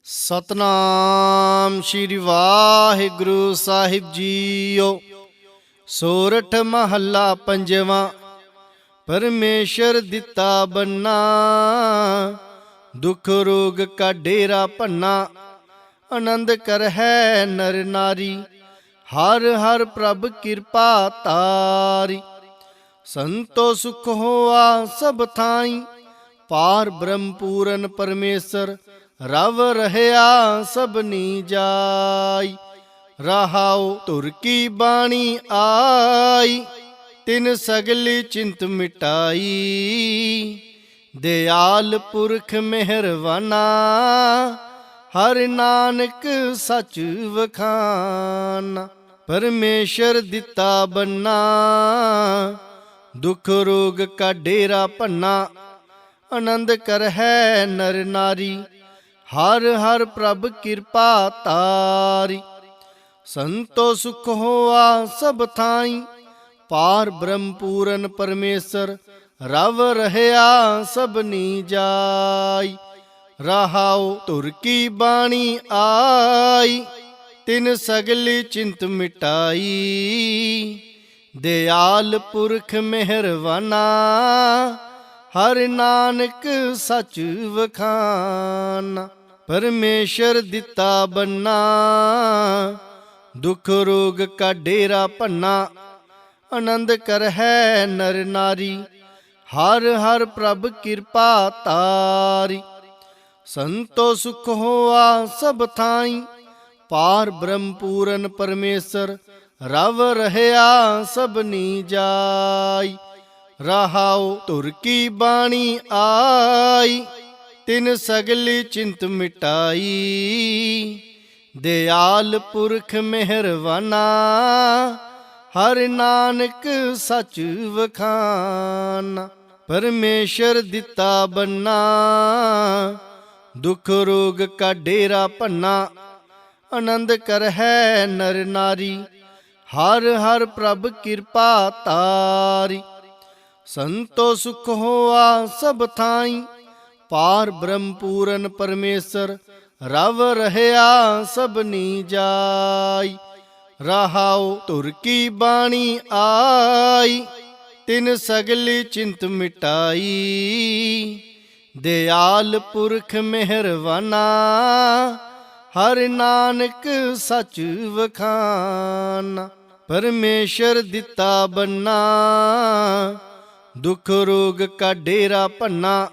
ਸਤਨਾਮ ਸ਼੍ਰੀ ਵਾਹਿਗੁਰੂ ਸਾਹਿਬ JIO. ਸੋਰਠ ਮਹੱਲਾ ਪੰਜਵਾਂ। ਪਰਮੇਸ਼ਰ ਦਿੱਤਾ ਬੰਨਾ, ਦੁਖ ਰੋਗ ਕਾ ਡੇਰਾ ਭੰਨਾ। ਆਨੰਦ ਕਰਹਿ ਨਰ ਨਾਰੀ, ਹਰ ਹਰ ਪ੍ਰਭ ਕਿਰਪਾ ਤਾਰੀ। ਸੰਤੋ ਸੁਖ ਹੋਆ ਸਭ ਥਾਈ, ਪਾਰ ਬ੍ਰਹਮ ਪੂਰਨ ਪਰਮੇਸ਼ਰ। ਰਵ ਰਹਿਆ ਸਭਨੀ ਜਾਈ, ਰਹਾਉ ਧੁਰ ਕੀ ਬਾਣੀ ਆਈ। ਤਿਨ ਸਗਲੀ ਚਿੰਤ ਮਿਟਾਈ, ਦਿਆਲ ਪੁਰਖ ਮਿਹਰਵਾਨਾ। ਹਰਿ ਨਾਨਕ ਸਚ ਵਖਾਨਾ, ਪਰਮੇਸ਼ਰ ਦਿੱਤਾ ਬੰਨਾ। ਦੁਖ ਰੋਗ ਕਾ ਡੇਰਾ ਭੰਨਾ। ਆਨੰਦ ਕਰਹਿ ਨਰ ਨਾਰੀ, ਹਰ ਹਰ ਪ੍ਰਭ ਕਿਰਪਾ ਤਾਰੀ। ਸੰਤੋ ਸੁਖ ਹੋਆ ਸਭ ਥਾਈ, ਪਾਰ ਬ੍ਰਹਮ ਪੂਰਨ ਪਰਮੇਸ਼ਰ। ਰਵ ਰਹਿਆ ਸਭਨੀ ਜਾਈ, ਰਹਾਉ ਧੁਰ ਕੀ ਬਾਣੀ ਆਈ। ਤਿਨ ਸਗਲੀ ਚਿੰਤ ਮਿਟਾਈ, ਦਿਆਲ ਪੁਰਖ ਮਿਹਰਵਾਨਾ। ਹਰਿ ਨਾਨਕ ਸਚ ਵਖਾਨਾ, ਪਰਮੇਸ਼ਰ ਦਿੱਤਾ ਬੰਨਾ। ਦੁਖ ਰੋਗ ਕਾ ਡੇਰਾ ਭੰਨਾ। ਆਨੰਦ ਕਰਹਿ ਨਰ ਨਾਰੀ, ਹਰ ਹਰ ਪ੍ਰਭ ਕਿਰਪਾ ਤਾਰੀ। ਸੰਤੋ ਸੁਖ ਹੋਆ ਸਭ ਥਾਈ, ਪਾਰ ਬ੍ਰਹਮ ਪੂਰਨ ਪਰਮੇਸ਼ਰ। ਰਵ ਰਹਿਆ ਸਭਨੀ ਜਾਈ, ਰਹਾਉ ਧੁਰ ਕੀ ਬਾਣੀ ਆਈ। ਤਿਨ ਸਗਲੀ ਚਿੰਤ ਮਿਟਾਈ, ਦਿਆਲ ਪੁਰਖ ਮਿਹਰਵਾਨਾ। ਹਰਿ ਨਾਨਕ ਸਚ ਵਖਾਨਾ, ਪਰਮੇਸ਼ਰ ਦਿੱਤਾ ਬੰਨਾ। ਦੁਖ ਰੋਗ ਕਾ ਡੇਰਾ ਭੰਨਾ। ਆਨੰਦ ਕਰਹਿ ਨਰ ਨਾਰੀ, ਹਰ ਹਰ ਪ੍ਰਭ ਕਿਰਪਾ ਤਾਰੀ। ਸੰਤੋ ਸੁਖ ਹੋਆ ਸਭ ਥਾਈ, ਪਾਰ ਬ੍ਰਹਮ ਪੂਰਨ ਪਰਮੇਸ਼ਰ। ਰਵ ਰਹਿਆ ਸਭਨੀ ਜਾਈ, ਰਹਾਉ ਧੁਰ ਕੀ ਬਾਣੀ ਆਈ। ਤਿਨ ਸਗਲੀ ਚਿੰਤ ਮਿਟਾਈ, ਦਿਆਲ ਪੁਰਖ ਮਿਹਰਵਾਨਾ। ਹਰਿ ਨਾਨਕ ਸਚ ਵਖਾਨਾ, ਪਰਮੇਸ਼ਰ ਦਿੱਤਾ ਬੰਨਾ। ਦੁਖ ਰੋਗ ਕਾ ਡੇਰਾ ਭੰਨਾ।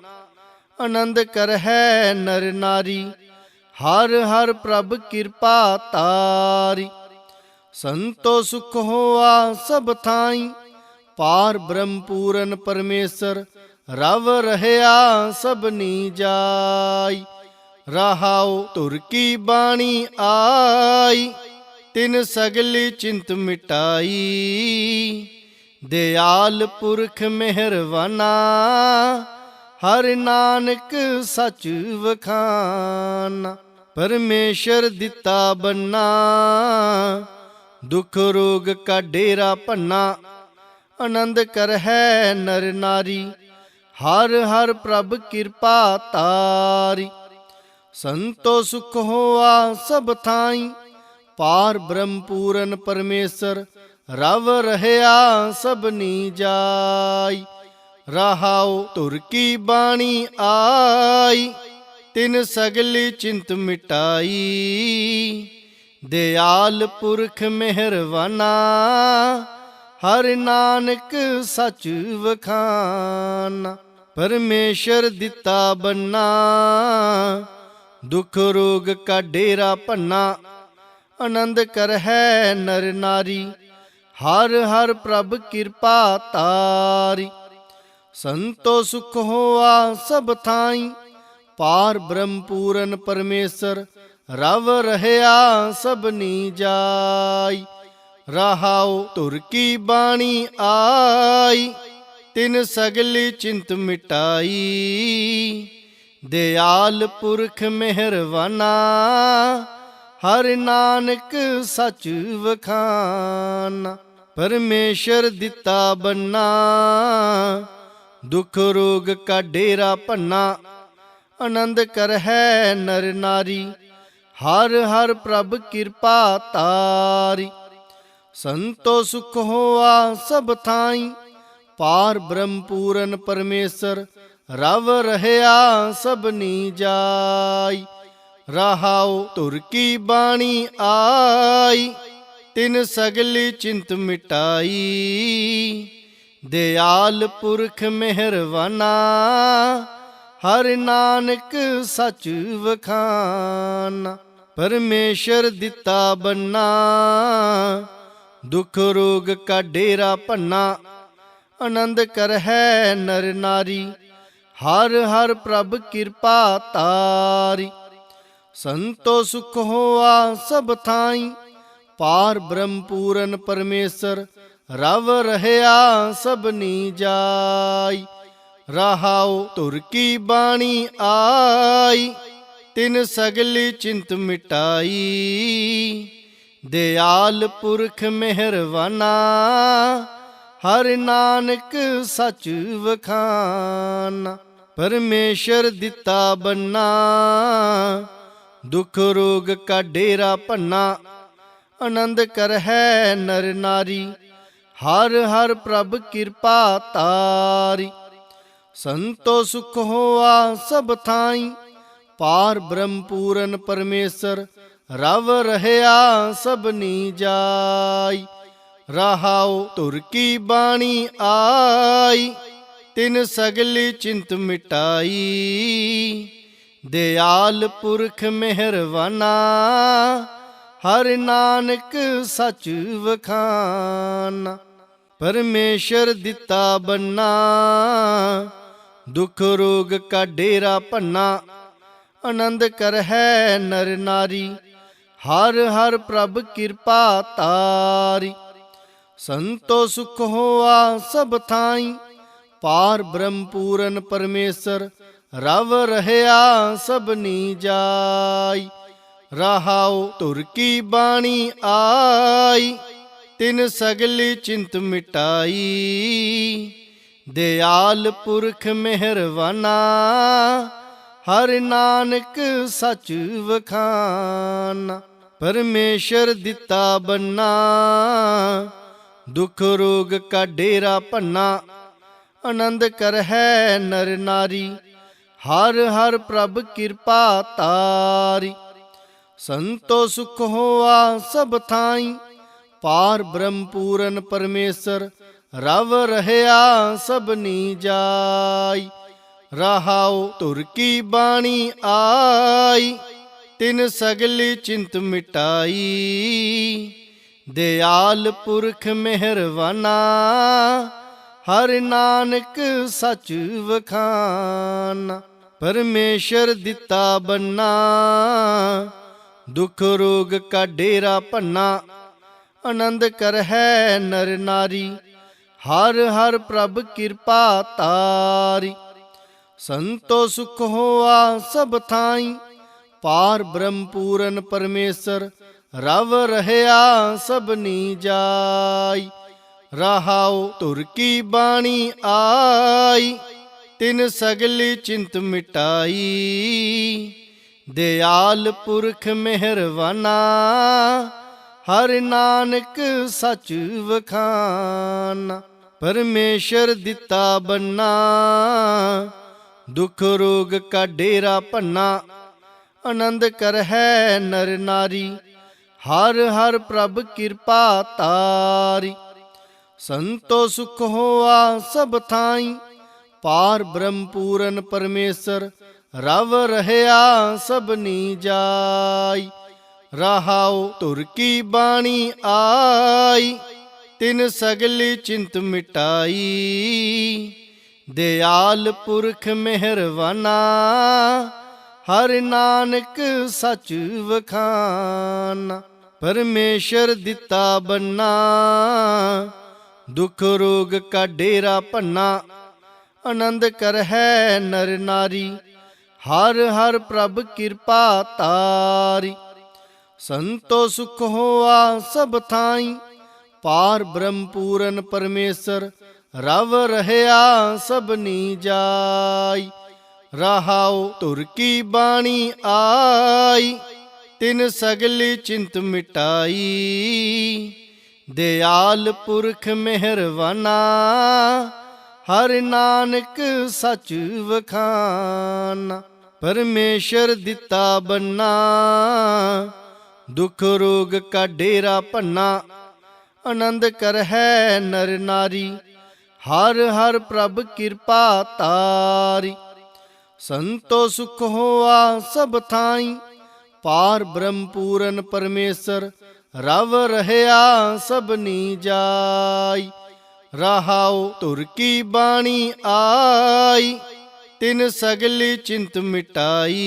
ਆਨੰਦ ਕਰਹਿ ਨਰ ਨਾਰੀ, ਹਰ ਹਰ ਪ੍ਰਭ ਕਿਰਪਾ ਤਾਰੀ। ਸੰਤੋ ਸੁਖ ਹੋਆ ਸਭ ਥਾਈ, ਪਾਰ ਬ੍ਰਹਮ ਪੂਰਨ ਪਰਮੇਸ਼ਰ। ਰਵ ਰਹਿਆ ਸਭਨੀ ਜਾਈ, ਰਹਾਉ ਧੁਰ ਕੀ ਬਾਣੀ ਆਈ। ਤਿਨ ਸਗਲੀ ਚਿੰਤ ਮਿਟਾਈ, ਦਿਆਲ ਪੁਰਖ ਮਿਹਰਵਾਨਾ। ਹਰਿ ਨਾਨਕ ਸਚ ਵਖਾਨਾ, ਪਰਮੇਸ਼ਰ ਦਿੱਤਾ ਬੰਨਾ। ਦੁਖ ਰੋਗ ਕਾ ਡੇਰਾ ਭੰਨਾ। ਆਨੰਦ ਕਰਹਿ ਨਰ ਨਾਰੀ, ਹਰ ਹਰ ਪ੍ਰਭ ਕਿਰਪਾ ਤਾਰੀ। ਸੰਤੋ ਸੁਖ ਹੋਆ ਸਭ ਥਾਈ, ਪਾਰ ਬ੍ਰਹਮ ਪੂਰਨ ਪਰਮੇਸ਼ਰ। ਰਵ ਰਹਿਆ ਸਭਨੀ ਜਾਈ, ਰਹਾਉ ਧੁਰ ਕੀ ਬਾਣੀ ਆਈ। ਤਿਨ ਸਗਲੀ ਚਿੰਤ ਮਿਟਾਈ, ਦਿਆਲ ਪੁਰਖ ਮਿਹਰਵਾਨਾ। ਹਰਿ ਨਾਨਕ ਸਚ ਵਖਾਨਾ, ਪਰਮੇਸ਼ਰ ਦਿੱਤਾ ਬੰਨਾ। ਦੁਖ ਰੋਗ ਕਾ ਡੇਰਾ ਭੰਨਾ। ਆਨੰਦ ਕਰਹਿ ਨਰ ਨਾਰੀ, ਹਰ ਹਰ ਪ੍ਰਭ ਕਿਰਪਾ ਤਾਰੀ। ਸੰਤੋ ਸੁਖ ਹੋਆ ਸਭ ਥਾਈ, ਪਾਰ ਬ੍ਰਹਮ ਪੂਰਨ ਪਰਮੇਸ਼ਰ। ਰਵ ਰਹਿਆ ਸਭਨੀ ਜਾਈ, ਰਹਾਉ ਧੁਰ ਕੀ ਬਾਣੀ ਆਈ। ਤਿਨ ਸਗਲੀ ਚਿੰਤ ਮਿਟਾਈ, ਦਿਆਲ ਪੁਰਖ ਮਿਹਰਵਾਨਾ। ਹਰਿ ਨਾਨਕ ਸਚ ਵਖਾਨਾ, ਪਰਮੇਸ਼ਰ ਦਿੱਤਾ ਬੰਨਾ। ਦੁਖ ਰੋਗ ਕਾ ਡੇਰਾ ਭੰਨਾ। ਆਨੰਦ ਕਰਹਿ ਨਰ ਨਾਰੀ। ਹਰ ਹਰ ਪ੍ਰਭ ਕਿਰਪਾ ਤਾਰੀ। ਸੰਤੋ ਸੁਖ ਹੋਆ ਸਭ ਥਾਈ। ਪਾਰ ਬ੍ਰਹਮ ਪੂਰਨ ਪਰਮੇਸ਼ਰ ਰਵ ਰਹਿਆ ਸਭਨੀ ਜਾਈ। ਰਹਾਉ ਧੁਰ ਕੀ ਬਾਣੀ ਆਈ। ਤਿਨ ਸਗਲੀ ਚਿੰਤ ਮਿਟਾਈ। ਦਿਆਲ ਪੁਰਖ ਮਿਹਰਵਾਨਾ। ਹਰਿ ਨਾਨਕ ਸਚ ਵਖਾਨਾ। ਪਰਮੇਸ਼ਰ ਦਿੱਤਾ ਬੰਨਾ। ਦੁਖ ਰੋਗ ਕਾ ਡੇਰਾ ਭੰਨਾ। ਆਨੰਦ ਕਰਹਿ ਨਰ ਨਾਰੀ। ਹਰ ਹਰ ਪ੍ਰਭ ਕਿਰਪਾ ਤਾਰੀ। ਸੰਤੋ ਸੁਖ ਹੋਆ ਸਭ ਥਾਈ। ਪਾਰ ਬ੍ਰਹਮ ਪੂਰਨ ਪਰਮੇਸ਼ਰ ਰਵ ਰਹਿਆ ਸਭਨੀ ਜਾਈ। ਰਹਾਉ ਧੁਰ ਕੀ ਬਾਣੀ ਆਈ। ਤਿਨ ਸਗਲੀ ਚਿੰਤ ਮਿਟਾਈ। ਦਿਆਲ ਪੁਰਖ ਮਿਹਰਵਾਨਾ। ਹਰਿ ਨਾਨਕ ਸਚ ਵਖਾਨਾ। ਪਰਮੇਸ਼ਰ ਦਿੱਤਾ ਬੰਨਾ। ਦੁਖ ਰੋਗ ਕਾ ਡੇਰਾ ਭੰਨਾ। ਆਨੰਦ ਕਰਹਿ ਨਰ ਨਾਰੀ। ਹਰ ਹਰ ਪ੍ਰਭ ਕਿਰਪਾ ਤਾਰੀ। ਸੰਤੋ ਸੁਖ ਹੋਆ ਸਭ ਥਾਈ। ਪਾਰ ਬ੍ਰਹਮ ਪੂਰਨ ਪਰਮੇਸ਼ਰ ਰਵ ਰਹਿਆ ਸਭਨੀ ਜਾਈ। ਰਹਾਉ ਧੁਰ ਕੀ ਬਾਣੀ ਆਈ। ਤਿਨ ਸਗਲੀ ਚਿੰਤ ਮਿਟਾਈ। ਦਿਆਲ ਪੁਰਖ ਮਿਹਰਵਾਨਾ। ਹਰਿ ਨਾਨਕ ਸਚ ਵਖਾਨਾ। ਪਰਮੇਸ਼ਰ ਦਿੱਤਾ ਬੰਨਾ। ਦੁਖ ਰੋਗ ਕਾ ਡੇਰਾ ਭੰਨਾ। ਆਨੰਦ ਕਰਹਿ ਨਰ ਨਾਰੀ। ਹਰ ਹਰ ਪ੍ਰਭ ਕਿਰਪਾ ਤਾਰੀ। ਸੰਤੋ ਸੁਖ ਹੋਆ ਸਭ ਥਾਈ। ਪਾਰ ਬ੍ਰਹਮ ਪੂਰਨ ਪਰਮੇਸ਼ਰ ਰਵ ਰਹਿਆ ਸਭਨੀ ਜਾਈ। ਰਹਾਉ ਧੁਰ ਕੀ ਬਾਣੀ ਆਈ। ਤਿਨ ਸਗਲੀ ਚਿੰਤ ਮਿਟਾਈ। ਦਿਆਲ ਪੁਰਖ ਮਿਹਰਵਾਨਾ। ਹਰਿ ਨਾਨਕ ਸਚ ਵਖਾਨਾ। ਪਰਮੇਸ਼ਰ ਦਿੱਤਾ ਬੰਨਾ। ਦੁਖ ਰੋਗ ਕਾ ਡੇਰਾ ਭੰਨਾ। ਆਨੰਦ ਕਰਹਿ ਨਰ ਨਾਰੀ। ਹਰ ਹਰ ਪ੍ਰਭ ਕਿਰਪਾ ਤਾਰੀ। ਸੰਤੋ ਸੁਖ ਹੋਆ ਸਭ ਥਾਈ। ਪਾਰ ਬ੍ਰਹਮ ਪੂਰਨ ਪਰਮੇਸ਼ਰ ਰਵ ਰਹਿਆ ਸਭਨੀ ਜਾਈ। ਰਹਾਉ ਧੁਰ ਕੀ ਬਾਣੀ ਆਈ। ਤਿਨ ਸਗਲੀ ਚਿੰਤ ਮਿਟਾਈ। ਦਿਆਲ ਪੁਰਖ ਮਿਹਰਵਾਨਾ। ਹਰਿ ਨਾਨਕ ਸਚ ਵਖਾਨਾ। ਪਰਮੇਸ਼ਰ ਦਿੱਤਾ ਬੰਨਾ। ਦੁਖ ਰੋਗ ਕਾ ਡੇਰਾ ਭੰਨਾ। ਆਨੰਦ ਕਰਹਿ ਨਰ ਨਾਰੀ। ਹਰ ਹਰ ਪ੍ਰਭ ਕਿਰਪਾ ਤਾਰੀ। ਸੰਤੋ ਸੁਖ ਹੋਆ ਸਭ ਥਾਈ। ਪਾਰ ਬ੍ਰਹਮ ਪੂਰਨ ਪਰਮੇਸ਼ਰ ਰਵ ਰਹਿਆ ਸਭਨੀ ਜਾਈ। ਰਹਾਉ ਧੁਰ ਕੀ ਬਾਣੀ ਆਈ। ਤਿਨ ਸਗਲੀ ਚਿੰਤ ਮਿਟਾਈ। ਦਿਆਲ ਪੁਰਖ ਮਿਹਰਵਾਨਾ। ਹਰਿ ਨਾਨਕ ਸਚ ਵਖਾਨਾ। ਪਰਮੇਸ਼ਰ ਦਿੱਤਾ ਬੰਨਾ। ਦੁਖ ਰੋਗ ਕਾ ਡੇਰਾ ਭੰਨਾ। ਆਨੰਦ ਕਰਹਿ ਨਰ ਨਾਰੀ। ਹਰ ਹਰ ਪ੍ਰਭ ਕਿਰਪਾ ਤਾਰੀ। ਸੰਤੋ ਸੁਖ ਹੋਆ ਸਭ ਥਾਈ। ਪਾਰ ਬ੍ਰਹਮ ਪੂਰਨ ਪਰਮੇਸ਼ਰ ਰਵ ਰਹਿਆ ਸਭਨੀ ਜਾਈ। ਰਹਾਉ ਧੁਰ ਕੀ ਬਾਣੀ ਆਈ। ਤਿਨ ਸਗਲੀ ਚਿੰਤ ਮਿਟਾਈ। ਦਿਆਲ ਪੁਰਖ ਮਿਹਰਵਾਨਾ। ਹਰਿ ਨਾਨਕ ਸਚ ਵਖਾਨਾ। ਪਰਮੇਸ਼ਰ ਦਿੱਤਾ ਬੰਨਾ। ਦੁਖ ਰੋਗ ਕਾ ਡੇਰਾ ਭੰਨਾ। ਆਨੰਦ ਕਰਹਿ ਨਰ ਨਾਰੀ। ਹਰ ਹਰ ਪ੍ਰਭ ਕਿਰਪਾ ਤਾਰੀ। ਸੰਤੋ ਸੁਖ ਹੋਆ ਸਭ ਥਾਈ। ਪਾਰ ਬ੍ਰਹਮ ਪੂਰਨ ਪਰਮੇਸ਼ਰ ਰਵ ਰਹਿਆ ਸਭਨੀ ਜਾਈ। ਰਹਾਉ ਧੁਰ ਕੀ ਬਾਣੀ ਆਈ, ਤਿਨ ਸਗਲੀ ਚਿੰਤ ਮਿਟਾਈ। ਦਿਆਲ ਪੁਰਖ ਮਿਹਰਵਾਨਾ, ਹਰਿ ਨਾਨਕ ਸਚ ਵਖਾਨਾ। ਪਰਮੇਸ਼ਰ ਦਿੱਤਾ ਬੰਨਾ, ਦੁਖ ਰੋਗ ਕਾ ਡੇਰਾ ਭੰਨਾ। ਆਨੰਦ ਕਰਹਿ ਨਰ ਨਾਰੀ, ਹਰ ਹਰ ਪ੍ਰਭ ਕਿਰਪਾ ਤਾਰੀ। ਸੰਤੋ ਸੁਖ ਹੋਆ ਸਭ ਥਾਈ, ਪਾਰ ਬ੍ਰਹਮ ਪੂਰਨ ਪਰਮੇਸ਼ਰ। ਰਵ ਰਹਿਆ ਸਭਨੀ ਜਾਈ, ਰਹਾਉ ਧੁਰ ਕੀ ਬਾਣੀ ਆਈ, ਤਿਨ ਸਗਲੀ ਚਿੰਤ ਮਿਟਾਈ।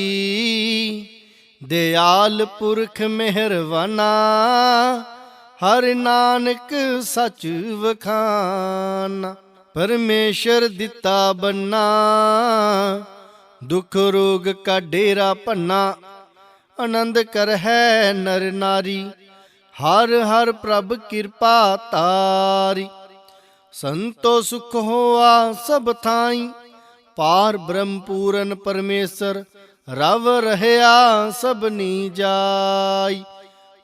ਦਿਆਲ ਪੁਰਖ ਮਿਹਰਵਾਨਾ, ਹਰਿ ਨਾਨਕ ਸਚ ਵਖਾਨਾ। ਪਰਮੇਸ਼ਰ ਦਿੱਤਾ ਬੰਨਾ, ਦੁਖ ਰੋਗ ਕਾ ਡੇਰਾ ਭੰਨਾ। ਆਨੰਦ ਕਰਹਿ ਨਰ ਨਾਰੀ, ਹਰ ਹਰ ਪ੍ਰਭ ਕਿਰਪਾ ਤਾਰੀ। ਸੰਤੋ ਸੁਖ ਹੋਆ ਸਭ ਥਾਈ, ਪਾਰ ਬ੍ਰਹਮ ਪੂਰਨ ਪਰਮੇਸ਼ਰ। ਰਵ ਰਹਿਆ ਸਭਨੀ ਜਾਈ,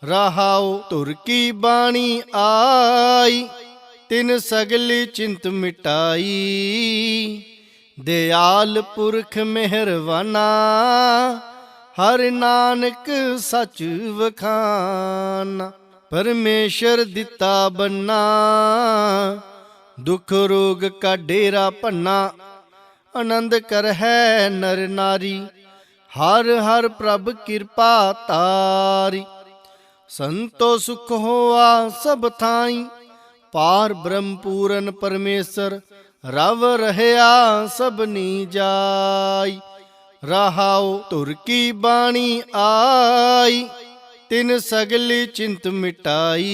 ਰਹਾਉ ਧੁਰ ਕੀ ਬਾਣੀ ਆਈ, ਤਿਨ ਸਗਲੀ ਚਿੰਤ ਮਿਟਾਈ। ਦਿਆਲ ਪੁਰਖ ਮਿਹਰਵਾਨਾ, ਹਰਿ ਨਾਨਕ ਸਚ ਵਖਾਨਾ। ਪਰਮੇਸ਼ਰ ਦਿੱਤਾ ਬੰਨਾ, ਦੁਖ ਰੋਗ ਕਾ ਡੇਰਾ ਭੰਨਾ। ਆਨੰਦ ਕਰਹਿ ਨਰ ਨਾਰੀ, ਹਰ ਹਰ ਪ੍ਰਭ ਕਿਰਪਾ ਤਾਰੀ। ਸੰਤੋ ਸੁਖ ਹੋਆ ਸਭ ਥਾਈ, ਪਾਰ ਬ੍ਰਹਮ ਪੂਰਨ ਪਰਮੇਸ਼ਰ। ਰਵ ਰਹਿਆ ਸਭਨੀ ਜਾਈ, ਰਹਾਉ ਧੁਰ ਕੀ ਬਾਣੀ ਆਈ, ਤਿਨ ਸਗਲੀ ਚਿੰਤ ਮਿਟਾਈ।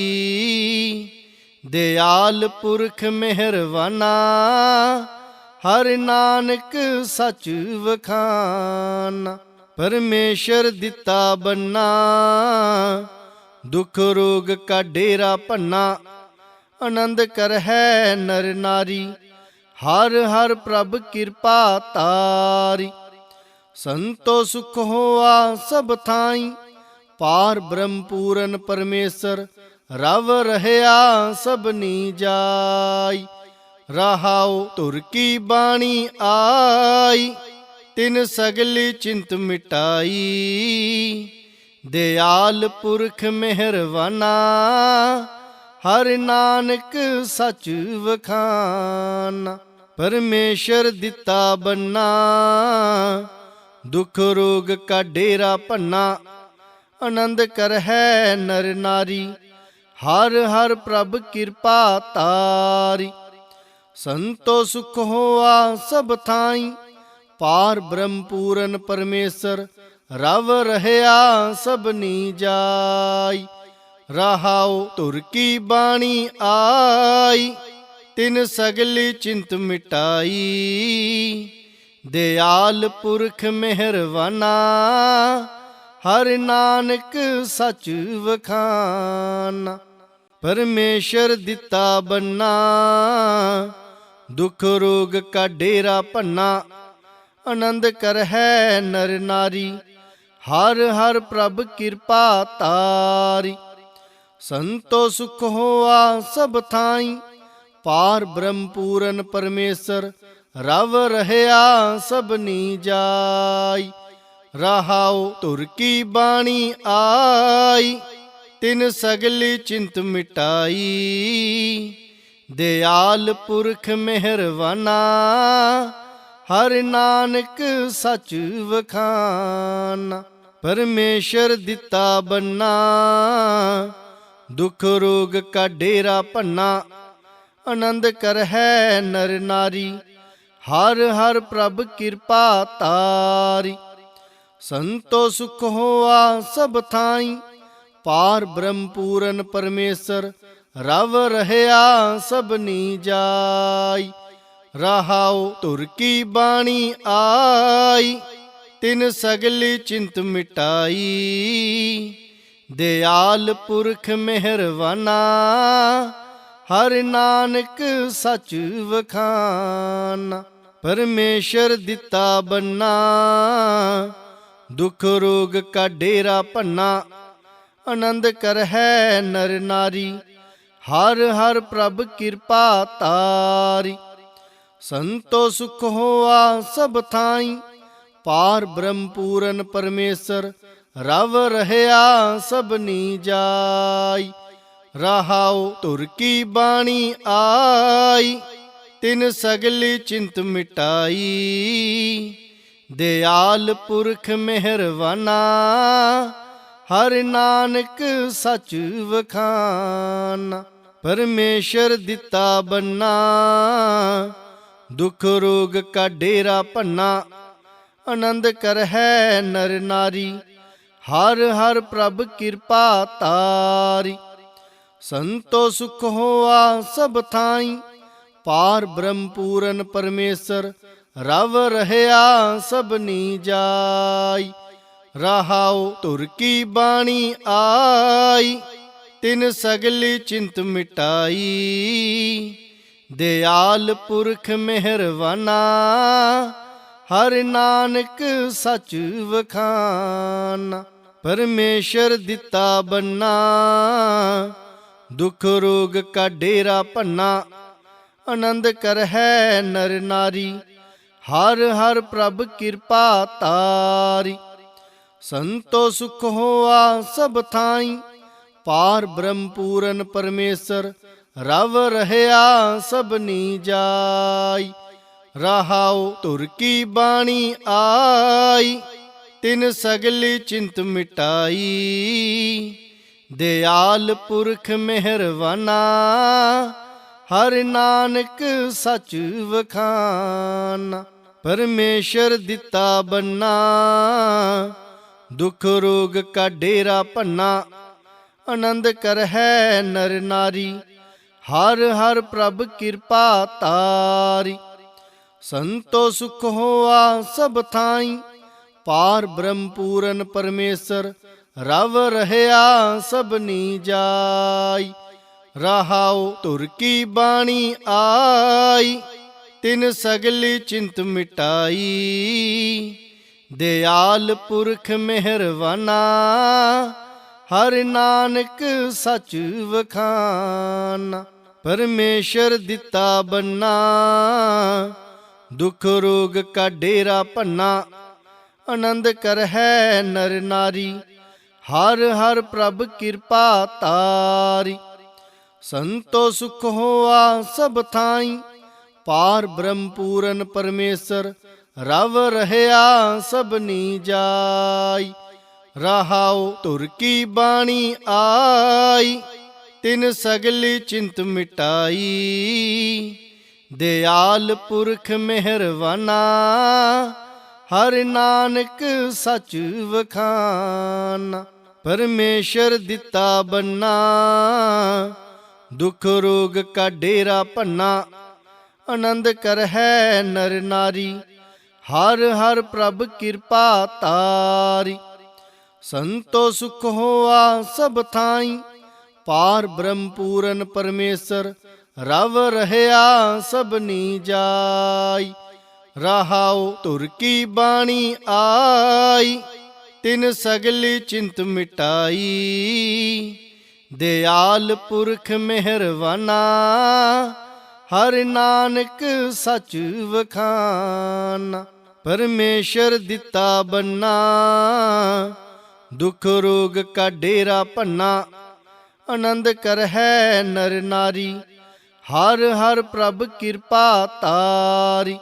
ਦਿਆਲ ਪੁਰਖ ਮਿਹਰਵਾਨਾ, ਹਰਿ ਨਾਨਕ ਸਚ ਵਖਾਨਾ। ਪਰਮੇਸ਼ਰ ਦਿੱਤਾ ਬੰਨਾ, ਦੁਖ ਰੋਗ ਕਾ ਡੇਰਾ ਭੰਨਾ। ਆਨੰਦ ਕਰਹਿ ਨਰ ਨਾਰੀ, ਹਰ ਹਰ ਪ੍ਰਭ ਕਿਰਪਾ ਤਾਰੀ। ਸੰਤੋ ਸੁਖ ਹੋਆ ਸਭ ਥਾਈ, ਪਾਰ ਬ੍ਰਹਮ ਪੂਰਨ ਪਰਮੇਸ਼ਰ। ਰਵ ਰਹਿਆ ਸਭਨੀ ਜਾਈ, ਰਹਾਉ ਧੁਰ ਕੀ ਬਾਣੀ ਆਈ, ਤਿਨ ਸਗਲੀ ਚਿੰਤ ਮਿਟਾਈ। ਦਿਆਲ ਪੁਰਖ ਮਿਹਰਵਾਨਾ, ਹਰਿ ਨਾਨਕ ਸਚ ਵਖਾਨਾ। ਪਰਮੇਸ਼ਰ ਦਿੱਤਾ ਬੰਨਾ, ਦੁਖ ਰੋਗ ਕਾ ਡੇਰਾ ਭੰਨਾ। ਆਨੰਦ ਕਰਹਿ ਨਰ ਨਾਰੀ, ਹਰ ਹਰ ਪ੍ਰਭ ਕਿਰਪਾ ਤਾਰੀ। ਸੰਤੋ ਸੁਖ ਹੋਆ ਸਭ ਥਾਈ, ਪਾਰ ਬ੍ਰਹਮ ਪੂਰਨ ਪਰਮੇਸ਼ਰ। ਰਵ ਰਹਿਆ ਸਭਨੀ ਜਾਈ, ਰਹਾਉ ਧੁਰ ਕੀ ਬਾਣੀ ਆਈ, ਤਿਨ ਸਗਲੀ ਚਿੰਤ ਮਿਟਾਈ। ਦਿਆਲ ਪੁਰਖ ਮਿਹਰਵਾਨਾ, ਹਰਿ ਨਾਨਕ ਸਚ ਵਖਾਨਾ। ਪਰਮੇਸ਼ਰ ਦਿੱਤਾ ਬੰਨਾ, ਦੁਖ ਰੋਗ ਕਾ ਡੇਰਾ ਭੰਨਾ। ਆਨੰਦ ਕਰਹਿ ਨਰ ਨਾਰੀ, ਹਰ ਹਰ ਪ੍ਰਭ ਕਿਰਪਾ ਤਾਰੀ। ਸੰਤੋ ਸੁਖ ਹੋਆ ਸਭ ਥਾਈ, ਪਾਰ ਬ੍ਰਹਮ ਪੂਰਨ ਪਰਮੇਸ਼ਰ। ਰਵ ਰਹਿਆ ਸਭਨੀ ਜਾਈ, ਰਹਾਉ ਧੁਰ ਕੀ ਬਾਣੀ ਆਈ, ਤਿਨ ਸਗਲੀ ਚਿੰਤ ਮਿਟਾਈ। ਦਿਆਲ ਪੁਰਖ ਮਿਹਰਵਾਨਾ, ਹਰਿ ਨਾਨਕ ਸਚ ਵਖਾਨਾ। ਪਰਮੇਸ਼ਰ ਦਿੱਤਾ ਬੰਨਾ, ਦੁਖ ਰੋਗ ਕਾ ਡੇਰਾ ਭੰਨਾ। ਆਨੰਦ ਕਰਹਿ ਨਰ ਨਾਰੀ, ਹਰ ਹਰ ਪ੍ਰਭ ਕਿਰਪਾ ਤਾਰੀ। ਸੰਤੋ ਸੁਖ ਹੋਆ ਸਭ ਥਾਈ, ਪਾਰ ਬ੍ਰਹਮ ਪੂਰਨ ਪਰਮੇਸ਼ਰ। ਰਵ ਰਹਿਆ ਸਭਨੀ ਜਾਈ, ਰਹਾਉ ਧੁਰ ਕੀ ਬਾਣੀ ਆਈ, ਤਿਨ ਸਗਲੀ ਚਿੰਤ ਮਿਟਾਈ। ਦਿਆਲ ਪੁਰਖ ਮਿਹਰਵਾਨਾ, ਹਰਿ ਨਾਨਕ ਸਚ ਵਖਾਨਾ। ਪਰਮੇਸ਼ਰ ਦਿੱਤਾ ਬੰਨਾ, ਦੁਖ ਰੋਗ ਕਾ ਡੇਰਾ ਭੰਨਾ। ਆਨੰਦ ਕਰਹਿ ਨਰ ਨਾਰੀ, ਹਰ ਹਰ ਪ੍ਰਭ ਕਿਰਪਾ ਤਾਰੀ। ਸੰਤੋ ਸੁਖ ਹੋਆ ਸਭ ਥਾਈ, ਪਾਰ ਬ੍ਰਹਮ ਪੂਰਨ ਪਰਮੇਸ਼ਰ ਰਵ ਰਹਿਆ ਸਭਨੀ ਜਾਈ। ਰਹਾਉ ਧੁਰ ਕੀ ਬਾਣੀ ਆਈ, ਤਿਨ ਸਗਲੀ ਚਿੰਤ ਮਿਟਾਈ। ਦਿਆਲ ਪੁਰਖ ਮਿਹਰਵਾਨਾ, ਹਰਿ ਨਾਨਕ ਸਚ ਵਖਾਨਾ। ਪਰਮੇਸ਼ਰ ਦਿੱਤਾ ਬੰਨਾ, ਦੁਖ ਰੋਗ ਕਾ ਡੇਰਾ ਭੰਨਾ। ਆਨੰਦ ਕਰਹਿ ਨਰ ਨਾਰੀ, ਹਰ ਹਰ ਪ੍ਰਭ ਕਿਰਪਾ ਤਾਰੀ। ਸੰਤੋ ਸੁਖ ਹੋਆ ਸਭ ਥਾਈ, ਪਾਰ ਬ੍ਰਹਮ ਪੂਰਨ ਪਰਮੇਸ਼ਰ ਰਵ ਰਹਿਆ ਸਭਨੀ ਜਾਈ। ਰਹਾਉ ਧੁਰ ਕੀ ਬਾਣੀ ਆਈ, ਤਿਨ ਸਗਲੀ ਚਿੰਤ ਮਿਟਾਈ। ਦਿਆਲ ਪੁਰਖ ਮਿਹਰਵਾਨਾ, ਹਰਿ ਨਾਨਕ ਸਚ ਵਖਾਨਾ। ਪਰਮੇਸ਼ਰ ਦਿੱਤਾ ਬੰਨਾ, ਦੁਖ ਰੋਗ ਕਾ ਡੇਰਾ ਭੰਨਾ। ਆਨੰਦ ਕਰਹਿ ਨਰ ਨਾਰੀ, ਹਰ ਹਰ ਪ੍ਰਭ ਕਿਰਪਾ ਤਾਰੀ। ਸੰਤੋ ਸੁਖ ਹੋਆ ਸਭ ਥਾਈ, ਪਾਰ ਬ੍ਰਹਮ ਪੂਰਨ ਪਰਮੇਸ਼ਰ ਰਵ ਰਹਿਆ ਸਭਨੀ ਜਾਈ। ਰਹਾਉ ਧੁਰ ਕੀ ਬਾਣੀ ਆਈ, ਤਿਨ ਸਗਲੀ ਚਿੰਤ ਮਿਟਾਈ। ਦਿਆਲ ਪੁਰਖ ਮਿਹਰਵਾਨਾ, ਹਰਿ ਨਾਨਕ ਸਚ ਵਖਾਨਾ। ਪਰਮੇਸ਼ਰ ਦਿੱਤਾ ਬੰਨਾ, ਦੁਖ ਰੋਗ ਕਾ ਡੇਰਾ ਭੰਨਾ। ਆਨੰਦ ਕਰਹਿ ਨਰ ਨਾਰੀ, ਹਰ ਹਰ ਪ੍ਰਭ ਕਿਰਪਾ ਤਾਰੀ। ਸੰਤੋ ਸੁਖ ਹੋਆ ਸਭ ਥਾਈ, ਪਾਰ ਬ੍ਰਹਮ ਪੂਰਨ ਪਰਮੇਸ਼ਰ ਰਵ ਰਹਿਆ ਸਭਨੀ ਜਾਈ। ਰਹਾਉ ਧੁਰ ਕੀ ਬਾਣੀ ਆਈ, ਤਿਨ ਸਗਲੀ ਚਿੰਤ ਮਿਟਾਈ। ਦਿਆਲ ਪੁਰਖ ਮਿਹਰਵਾਨਾ, ਹਰਿ ਨਾਨਕ ਸਚ ਵਖਾਨਾ। ਪਰਮੇਸ਼ਰ ਦਿੱਤਾ ਬੰਨਾ, ਦੁਖ ਰੋਗ ਕਾ ਡੇਰਾ ਭੰਨਾ। ਆਨੰਦ ਕਰਹਿ ਨਰ ਨਾਰੀ, ਹਰ ਹਰ ਪ੍ਰਭ ਕਿਰਪਾ ਤਾਰੀ। ਸੰਤੋ ਸੁਖ ਹੋਆ ਸਭ ਥਾਈ, ਪਾਰ ਬ੍ਰਹਮ ਪੂਰਨ ਪਰਮੇਸ਼ਰ ਰਵ ਰਹਿਆ ਸਭਨੀ ਜਾਈ। ਰਹਾਉ ਧੁਰ ਕੀ ਬਾਣੀ ਆਈ, ਤਿਨ ਸਗਲੀ ਚਿੰਤ ਮਿਟਾਈ। ਦਿਆਲ ਪੁਰਖ ਮਿਹਰਵਾਨਾ, ਹਰਿ ਨਾਨਕ ਸਚ ਵਖਾਨਾ। ਪਰਮੇਸ਼ਰ ਦਿੱਤਾ ਬੰਨਾ, ਦੁਖ ਰੋਗ ਕਾ ਡੇਰਾ ਭੰਨਾ। ਆਨੰਦ ਕਰਹਿ ਨਰ ਨਾਰੀ, ਹਰ ਹਰ ਪ੍ਰਭ ਕਿਰਪਾ ਤਾਰੀ। ਸੰਤੋ ਸੁਖ ਹੋਆ ਸਭ ਥਾਈ, ਪਾਰ ਬ੍ਰਹਮ ਪੂਰਨ ਪਰਮੇਸ਼ਰ ਰਵ ਰਹਿਆ ਸਭਨੀ ਜਾਈ। ਰਹਾਉ ਧੁਰ ਕੀ ਬਾਣੀ ਆਈ, ਤਿਨ ਸਗਲੀ ਚਿੰਤ ਮਿਟਾਈ। ਦਿਆਲ ਪੁਰਖ ਮਿਹਰਵਾਨਾ, ਹਰਿ ਨਾਨਕ ਸਚ ਵਖਾਨਾ। ਪਰਮੇਸ਼ਰ ਦਿੱਤਾ ਬੰਨਾ, ਦੁਖ ਰੋਗ ਕਾ ਡੇਰਾ ਭੰਨਾ। ਆਨੰਦ ਕਰਹਿ ਨਰ ਨਾਰੀ, ਹਰ ਹਰ ਪ੍ਰਭ ਕਿਰਪਾ ਤਾਰੀ।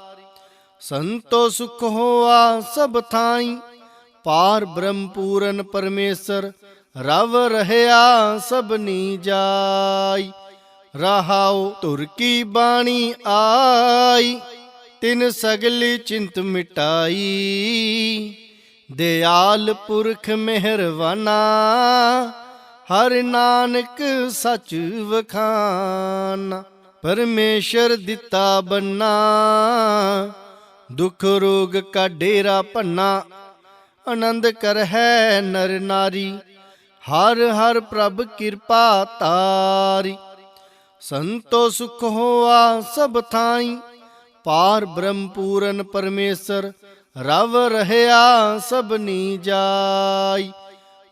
ਸੰਤੋ ਸੁਖ ਹੋਆ ਸਭ ਥਾਈ, ਪਾਰ ਬ੍ਰਹਮ ਪੂਰਨ ਪਰਮੇਸ਼ਰ ਰਵ ਰਹਿਆ ਸਭਨੀ ਜਾਈ। ਰਹਾਉ ਧੁਰ ਕੀ ਬਾਣੀ ਆਈ, ਤਿਨ ਸਗਲੀ ਚਿੰਤ ਮਿਟਾਈ। ਦਿਆਲ ਪੁਰਖ ਮਿਹਰਵਾਨਾ, ਹਰਿ ਨਾਨਕ ਸਚ ਵਖਾਨਾ। ਪਰਮੇਸ਼ਰ ਦਿੱਤਾ ਬੰਨਾ, ਦੁਖ ਰੋਗ ਕਾ ਡੇਰਾ ਭੰਨਾ। ਆਨੰਦ ਕਰਹਿ ਨਰ ਨਾਰੀ, ਹਰ ਹਰ ਪ੍ਰਭ ਕਿਰਪਾ ਤਾਰੀ। ਸੰਤੋ ਸੁਖ ਹੋਆ ਸਭ ਥਾਈ, ਪਾਰ ਬ੍ਰਹਮ ਪੂਰਨ ਪਰਮੇਸ਼ਰ ਰਵ ਰਹਿਆ ਸਭਨੀ ਜਾਈ।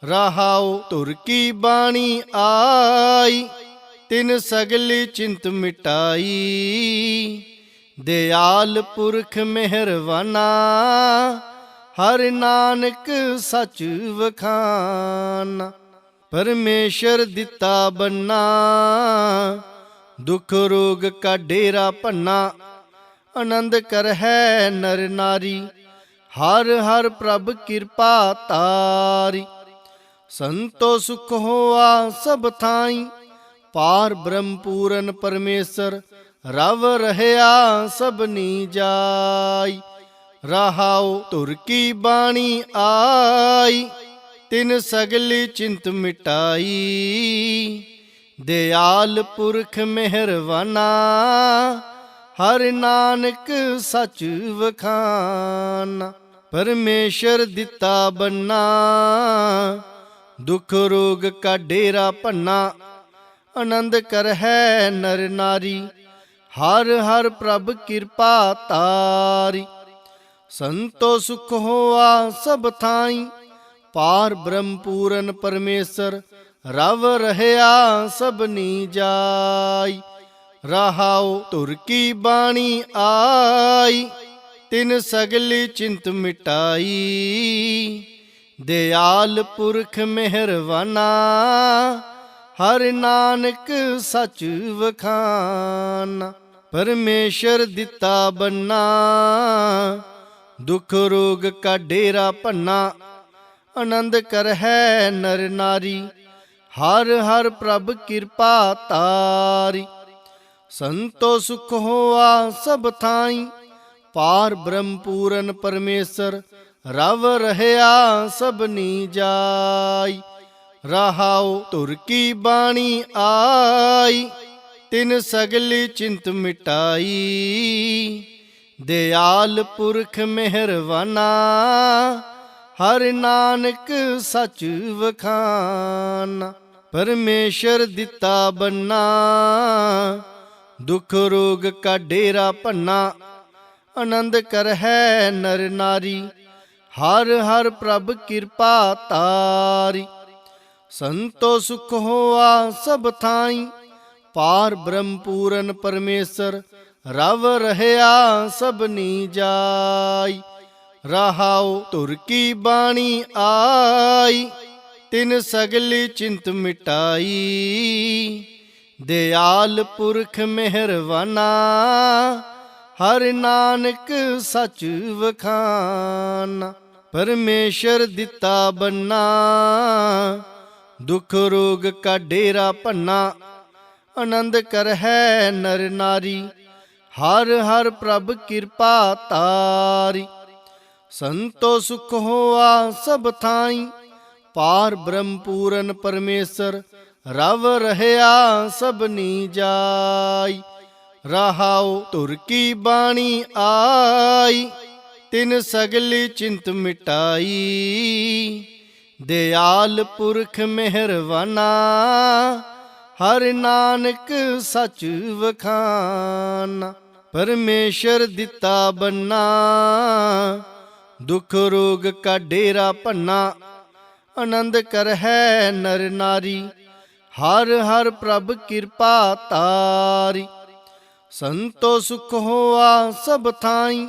ਰਹਾਉ ਧੁਰ ਕੀ ਬਾਣੀ ਆਈ, ਤਿਨ ਸਗਲੀ ਚਿੰਤ ਮਿਟਾਈ। ਦਿਆਲ ਪੁਰਖ ਮਿਹਰਵਾਨਾ, ਹਰਿ ਨਾਨਕ ਸਚ ਵਖਾਨਾ। ਪਰਮੇਸ਼ਰ ਦਿੱਤਾ ਬੰਨਾ, ਦੁਖ ਰੋਗ ਕਾ ਡੇਰਾ ਭੰਨਾ। ਆਨੰਦ ਕਰਹਿ ਨਰ ਨਾਰੀ, ਹਰ ਹਰ ਪ੍ਰਭ ਕਿਰਪਾ ਤਾਰੀ। ਸੰਤੋ ਸੁਖ ਹੋਆ ਸਭ ਥਾਈ, ਪਾਰ ਬ੍ਰਹਮ ਪੂਰਨ ਪਰਮੇਸ਼ਰ ਰਵ ਰਹਿਆ ਸਭਨੀ ਜਾਈ। ਰਹਾਉ ਧੁਰ ਕੀ ਬਾਣੀ ਆਈ, ਤਿਨ ਸਗਲੀ ਚਿੰਤ ਮਿਟਾਈ। ਦਿਆਲ ਪੁਰਖ ਮਿਹਰਵਾਨਾ, ਹਰਿ ਨਾਨਕ ਸਚ ਵਖਾਨਾ। ਪਰਮੇਸ਼ਰ ਦਿੱਤਾ ਬੰਨਾ, ਦੁਖ ਰੋਗ ਕਾ ਡੇਰਾ ਭੰਨਾ। ਆਨੰਦ ਕਰਹਿ ਨਰ ਨਾਰੀ, ਹਰ ਹਰ ਪ੍ਰਭ ਕਿਰਪਾ ਤਾਰੀ। ਸੰਤੋ ਸੁਖ ਹੋਆ ਸਭ ਥਾਈ, ਪਾਰ ਬ੍ਰਹਮ ਪੂਰਨ ਪਰਮੇਸ਼ਰ ਰਵ ਰਹਿਆ ਸਭਨੀ ਜਾਈ। ਰਹਾਉ ਧੁਰ ਕੀ ਬਾਣੀ ਆਈ, ਤਿਨ ਸਗਲੀ ਚਿੰਤ ਮਿਟਾਈ। ਦਿਆਲ ਪੁਰਖ ਮਿਹਰਵਾਨਾ, ਹਰਿ ਨਾਨਕ ਸਚ ਵਖਾਨਾ। ਪਰਮੇਸ਼ਰ ਦਿੱਤਾ ਬੰਨਾ, ਦੁਖ ਰੋਗ ਕਾ ਡੇਰਾ ਭੰਨਾ। ਆਨੰਦ ਕਰਹਿ ਨਰ ਨਾਰੀ, ਹਰ ਹਰ ਪ੍ਰਭ ਕਿਰਪਾ ਤਾਰੀ। ਸੰਤੋ ਸੁਖ ਹੋਆ ਸਭ ਥਾਈ, ਪਾਰ ਬ੍ਰਹਮ ਪੂਰਨ ਪਰਮੇਸ਼ਰ ਰਵ ਰਹਿਆ ਸਭਨੀ ਜਾਈ। ਰਹਾਉ ਧੁਰ ਕੀ ਬਾਣੀ ਆਈ, ਤਿਨ ਸਗਲੀ ਚਿੰਤ ਮਿਟਾਈ। ਦਿਆਲ ਪੁਰਖ ਮਿਹਰਵਾਨਾ, ਹਰਿ ਨਾਨਕ ਸਚ ਵਖਾਨਾ। ਪਰਮੇਸ਼ਰ ਦਿੱਤਾ ਬੰਨਾ, ਦੁਖ ਰੋਗ ਕਾ ਡੇਰਾ ਭੰਨਾ। ਆਨੰਦ ਕਰਹਿ ਨਰ ਨਾਰੀ, ਹਰ ਹਰ ਪ੍ਰਭ ਕਿਰਪਾ ਤਾਰੀ। ਸੰਤੋ ਸੁਖ ਹੋਆ ਸਭ ਥਾਈ, ਪਾਰ ਬ੍ਰਹਮ ਪੂਰਨ ਪਰਮੇਸ਼ਰ ਰਵ ਰਹਿਆ ਸਭਨੀ ਜਾਈ। ਰਹਾਉ ਧੁਰ ਕੀ ਬਾਣੀ ਆਈ, ਤਿਨ ਸਗਲੀ ਚਿੰਤ ਮਿਟਾਈ। ਦਿਆਲ ਪੁਰਖ ਮਿਹਰਵਾਨਾ, ਹਰਿ ਨਾਨਕ ਸਚ ਵਖਾਨਾ। ਪਰਮੇਸ਼ਰ ਦਿੱਤਾ ਬੰਨਾ, ਦੁਖ ਰੋਗ ਕਾ ਡੇਰਾ ਭੰਨਾ। ਆਨੰਦ ਕਰਹਿ ਨਰ ਨਾਰੀ, ਹਰ ਹਰ ਪ੍ਰਭ ਕਿਰਪਾ ਤਾਰੀ। ਸੰਤੋ ਸੁਖ ਹੋਆ ਸਭ ਥਾਈ, ਪਾਰ ਬ੍ਰਹਮ ਪੂਰਨ ਪਰਮੇਸ਼ਰ ਰਵ ਰਹਿਆ ਸਭਨੀ ਜਾਈ। ਰਹਾਉ ਧੁਰ ਕੀ ਬਾਣੀ ਆਈ, ਤਿਨ ਸਗਲੀ ਚਿੰਤ ਮਿਟਾਈ। ਦਿਆਲ ਪੁਰਖ ਮਿਹਰਵਾਨਾ, ਹਰਿ ਨਾਨਕ ਸਚ ਵਖਾਨਾ। ਪਰਮੇਸ਼ਰ ਦਿੱਤਾ ਬੰਨਾ, ਦੁਖ ਰੋਗ ਕਾ ਡੇਰਾ ਭੰਨਾ। ਆਨੰਦ ਕਰਹਿ ਨਰ ਨਾਰੀ, ਹਰ ਹਰ ਪ੍ਰਭ ਕਿਰਪਾ ਤਾਰੀ। ਸੰਤੋ ਸੁਖ ਹੋਆ ਸਭ ਥਾਈ,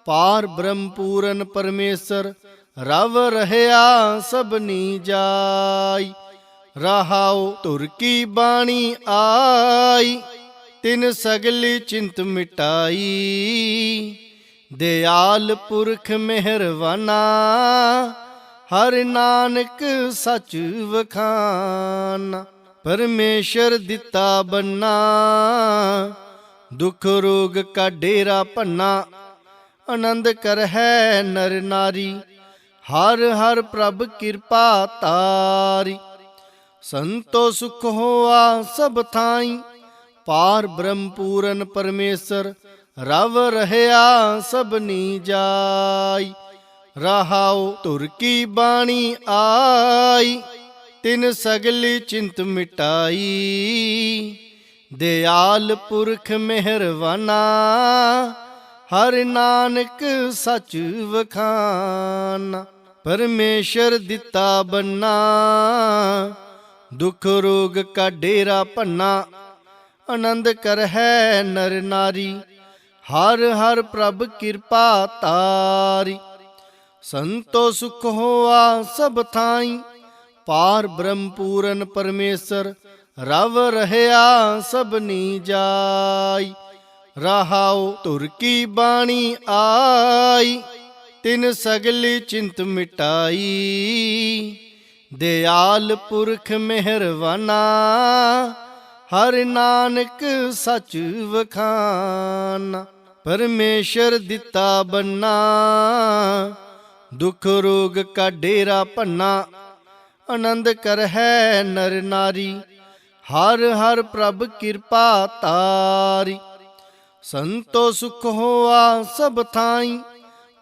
ਪਾਰ ਬ੍ਰਹਮ ਪੂਰਨ ਪਰਮੇਸ਼ਰ ਰਵ ਰਹਿਆ ਸਭਨੀ ਜਾਈ। ਰਹਾਉ ਧੁਰ ਕੀ ਬਾਣੀ ਆਈ, ਤਿਨ ਸਗਲੀ ਚਿੰਤ ਮਿਟਾਈ। ਦਿਆਲ ਪੁਰਖ ਮਿਹਰਵਾਨਾ, ਹਰਿ ਨਾਨਕ ਸਚ ਵਖਾਨਾ। ਪਰਮੇਸ਼ਰ ਦਿੱਤਾ ਬੰਨਾ, ਦੁਖ ਰੋਗ ਕਾ ਡੇਰਾ ਭੰਨਾ। ਆਨੰਦ ਕਰਹਿ ਨਰ ਨਾਰੀ, ਹਰ ਹਰ ਪ੍ਰਭ ਕਿਰਪਾ ਤਾਰੀ। ਸੰਤੋ ਸੁਖ ਹੋਆ ਸਭ ਥਾਈ, ਪਾਰ ਬ੍ਰਹਮ ਪੂਰਨ ਪਰਮੇਸ਼ਰ ਰਵ ਰਹਿਆ ਸਭਨੀ ਜਾਈ। ਰਹਾਉ ਧੁਰ ਕੀ ਬਾਣੀ ਆਈ, ਤਿਨ ਸਗਲੀ ਚਿੰਤ ਮਿਟਾਈ। ਦਿਆਲ ਪੁਰਖ ਮਿਹਰਵਾਨਾ, ਹਰ ਨਾਨਕ ਸੱਚ ਵਖਾਨਾ। ਪਰਮੇਸ਼ਰ ਦਿੱਤਾ ਬੰਨਾ, ਦੁਖ ਰੋਗ ਕਾ ਡੇਰਾ ਭੰਨਾ। ਆਨੰਦ ਕਰਹਿ ਨਰ ਨਾਰੀ, ਹਰ ਹਰ ਪ੍ਰਭ ਕਿਰਪਾ ਤਾਰੀ। ਸੰਤੋ ਸੁਖ ਹੋਆ ਸਭ ਥਾਈ, ਪਾਰ ਬ੍ਰਹਮ ਪੂਰਨ ਪਰਮੇਸ਼ਰ। ਰਵ ਰਹਿਆ ਸਭਨੀ ਜਾਈ, ਰਹਾਉ ਧੁਰ ਕੀ ਬਾਣੀ ਆਈ। ਤਿਨ ਸਗਲੀ ਚਿੰਤ ਮਿਟਾਈ, ਦਿਆਲ ਪੁਰਖ ਮਿਹਰਵਾਨਾ। ਹਰ ਨਾਨਕ ਸੱਚ ਵਖਾਨਾ। ਪਰਮੇਸ਼ਰ ਦਿੱਤਾ ਬੰਨਾ, ਦੁਖ ਰੋਗ ਕਾ ਡੇਰਾ ਭੰਨਾ। ਆਨੰਦ ਕਰਹਿ ਨਰ ਨਾਰੀ, ਹਰ ਹਰ ਪ੍ਰਭ ਕਿਰਪਾ ਤਾਰੀ। ਸੰਤੋ ਸੁਖ ਹੋਆ ਸਭ ਥਾਈ,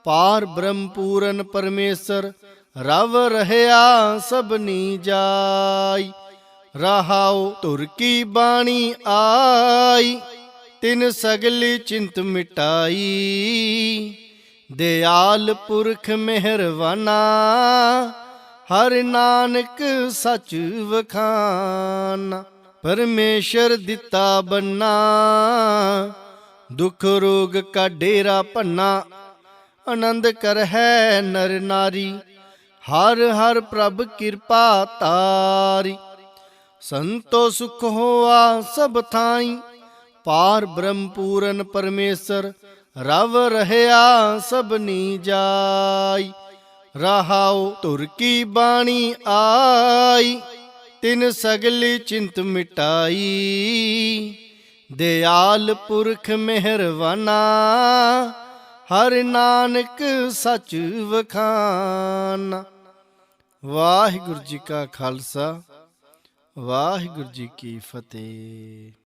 ਪਾਰ ਬ੍ਰਹਮ ਪੂਰਨ ਪਰਮੇਸ਼ਰ। ਰਵ ਰਹਿਆ ਸਭਨੀ ਜਾਈ, ਰਹਾਉ ਧੁਰ ਕੀ ਬਾਣੀ ਆਈ। ਤਿਨ ਸਗਲੀ ਚਿੰਤ ਮਿਟਾਈ, ਦਿਆਲ ਪੁਰਖ ਮਿਹਰਵਾਨਾ। ਹਰ ਨਾਨਕ ਸੱਚ ਵਖਾਨਾ। ਪਰਮੇਸ਼ਰ ਦਿੱਤਾ ਬੰਨਾ, ਦੁਖ ਰੋਗ ਕਾ ਡੇਰਾ ਭੰਨਾ। ਆਨੰਦ ਕਰਹਿ ਨਰ ਨਾਰੀ, ਹਰ ਹਰ ਪ੍ਰਭ ਕਿਰਪਾ ਤਾਰੀ। ਸੰਤੋ ਸੁਖ ਹੋਆ ਸਭ ਥਾਈ, ਪਾਰ ਬ੍ਰਹਮ ਪੂਰਨ ਪਰਮੇਸ਼ਰ। ਰਵ ਰਹਿਆ ਸਭਨੀ ਜਾਈ, ਰਹਾਉ ਧੁਰ ਕੀ ਬਾਣੀ ਆਈ। ਤਿਨ ਸਗਲੀ ਚਿੰਤ ਮਿਟਾਈ, ਦਿਆਲ ਪੁਰਖ ਮਿਹਰਵਾਨਾ। ਹਰ ਨਾਨਕ ਸੱਚ ਵਖਾਨਾ। ਵਾਹਿਗੁਰੂ ਜੀ ਕਾ ਖਾਲਸਾ, ਵਾਹਿਗੁਰੂ ਜੀ ਕੀ ਫਤਿਹ।